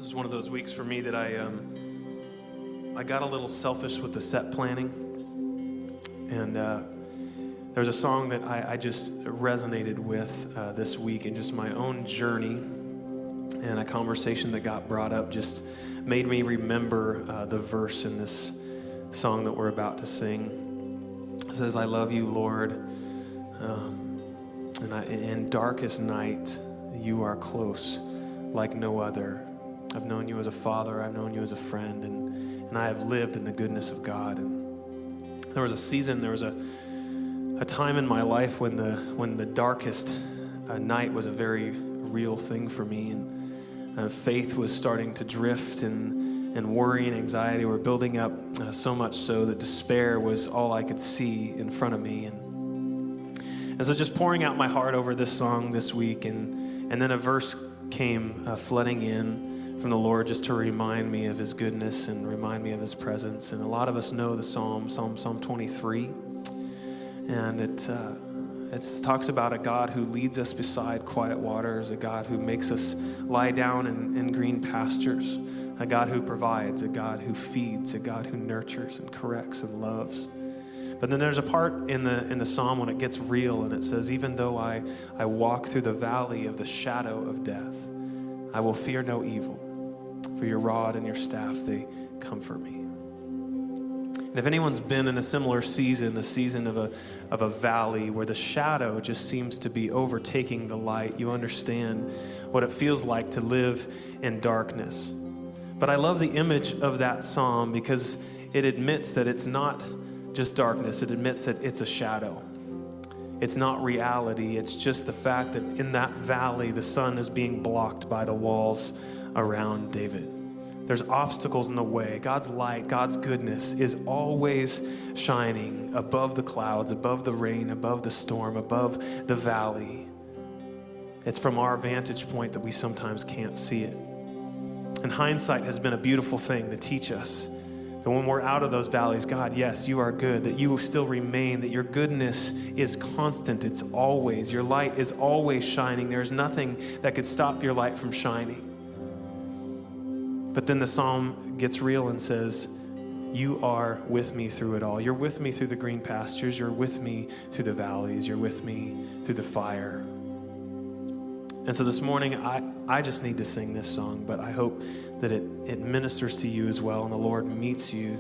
was one of those weeks for me that I got a little selfish with the set planning, and there was a song that I just resonated with this week in just my own journey, and a conversation that got brought up just made me remember the verse in this song that we're about to sing. It says, "I love you, Lord, and in darkest night you are close like no other. I've known you as a father, I've known you as a friend, and I have lived in the goodness of God." And there was a season, there was a time in my life when the darkest night was a very real thing for me, and faith was starting to drift, and worry and anxiety were building up, so much so that despair was all I could see in front of me. And so just pouring out my heart over this song this week, and then a verse came flooding in from the Lord just to remind me of his goodness and remind me of his presence. And a lot of us know the Psalm 23, and it talks about a God who leads us beside quiet waters, a God who makes us lie down in green pastures, a God who provides, a God who feeds, a God who nurtures and corrects and loves. But then there's a part in the psalm when it gets real, and it says, "Even though I walk through the valley of the shadow of death, I will fear no evil, for your rod and your staff, they comfort me." And if anyone's been in a similar season, a season of a valley where the shadow just seems to be overtaking the light, you understand what it feels like to live in darkness. But I love the image of that psalm because it admits that it's not just darkness. It admits that it's a shadow. It's not reality. It's just the fact that in that valley, the sun is being blocked by the walls around David. There's obstacles in the way. God's light, God's goodness is always shining above the clouds, above the rain, above the storm, above the valley. It's from our vantage point that we sometimes can't see it. And hindsight has been a beautiful thing to teach us that when we're out of those valleys, God, yes, you are good, that you will still remain, that your goodness is constant. It's always, your light is always shining. There's nothing that could stop your light from shining. But then the psalm gets real and says, you are with me through it all. You're with me through the green pastures. You're with me through the valleys. You're with me through the fire. And so this morning, I just need to sing this song, but I hope that it ministers to you as well, and the Lord meets you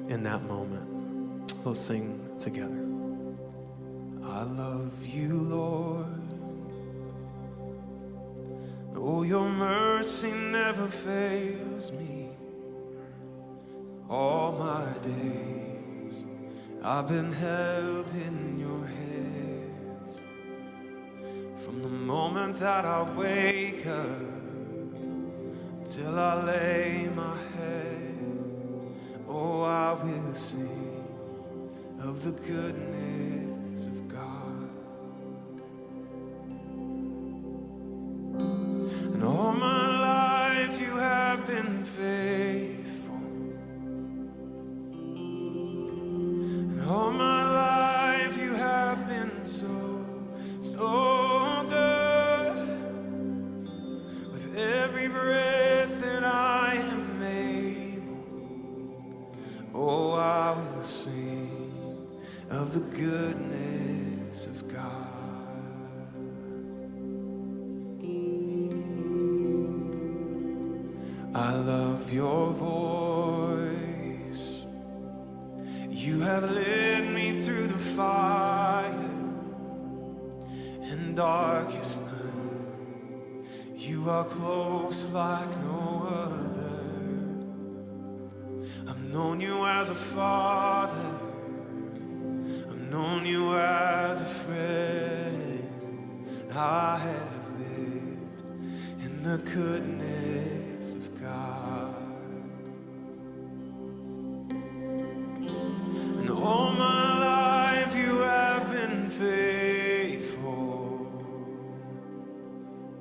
in that moment. So let's sing together. I love you, Lord. Oh, your mercy never fails me. All my days I've been held in your hands. From the moment that I wake up till I lay my head, oh, I will sing of the goodness of God. And all my life you have been faithful. And all my life you have been so good. With every breath that I am able, oh, I will sing of the goodness of God. I love your voice. You have led me through the fire and darkest night. You are close like no other. I've known you as a father. I've known you as a friend. I have lived in the goodness of God. And all my life you have been faithful.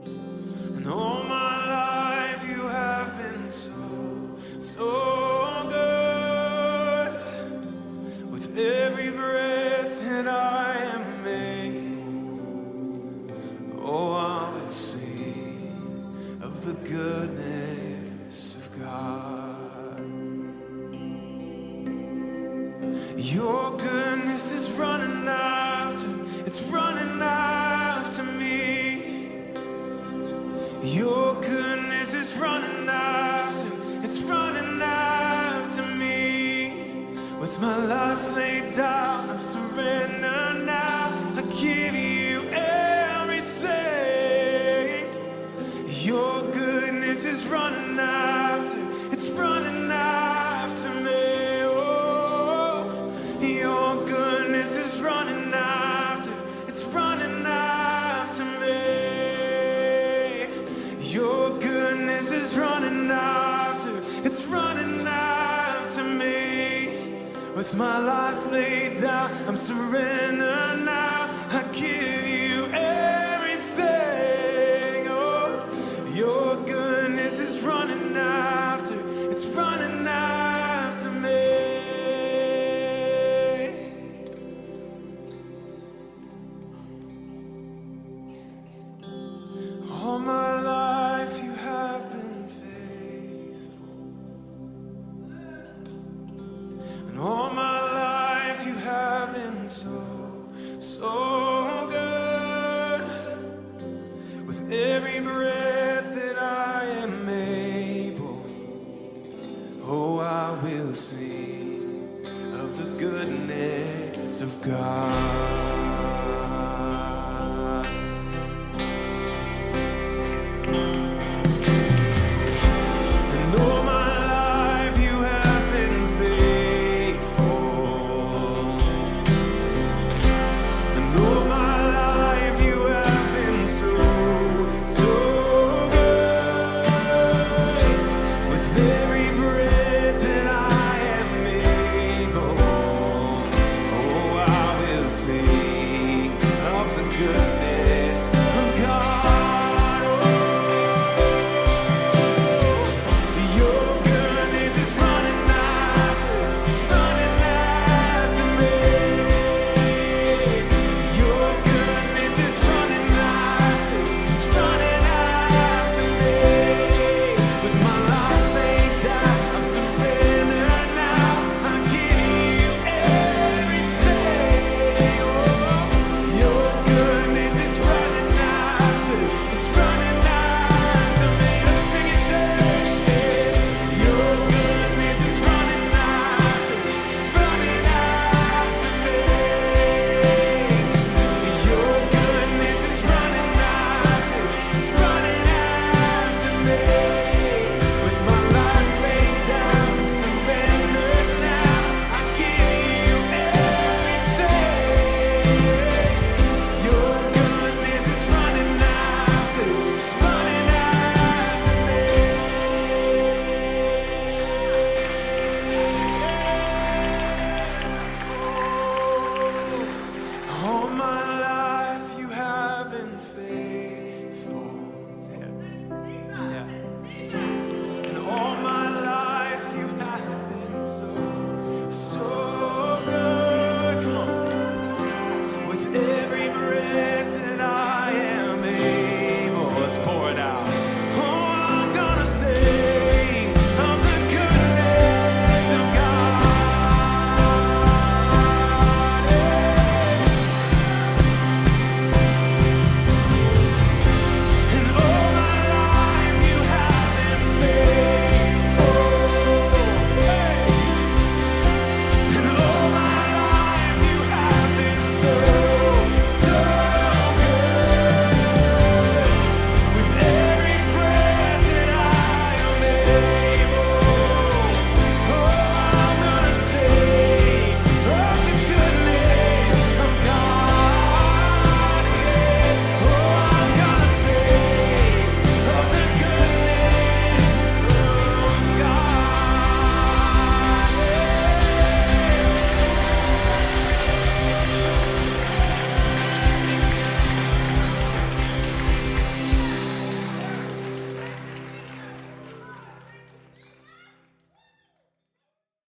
And all my life you have been so good. With every breath that I am able, oh, I will sing of the goodness Your goodness is running after, it's running after me. Your goodness is running after, it's running after me. With my life laid down, I surrender now. I give you everything. Your goodness is running after, it's running after me. Oh, your goodness is running after, it's running after me. Your goodness is running after, it's running after me. With my life laid down, I'm surrender now. I give you everything. Oh, your goodness is running after, it's running after me. All my life you have been faithful, and all my life you have been so, so good. With every breath that I am able, oh, I will sing of the goodness of God.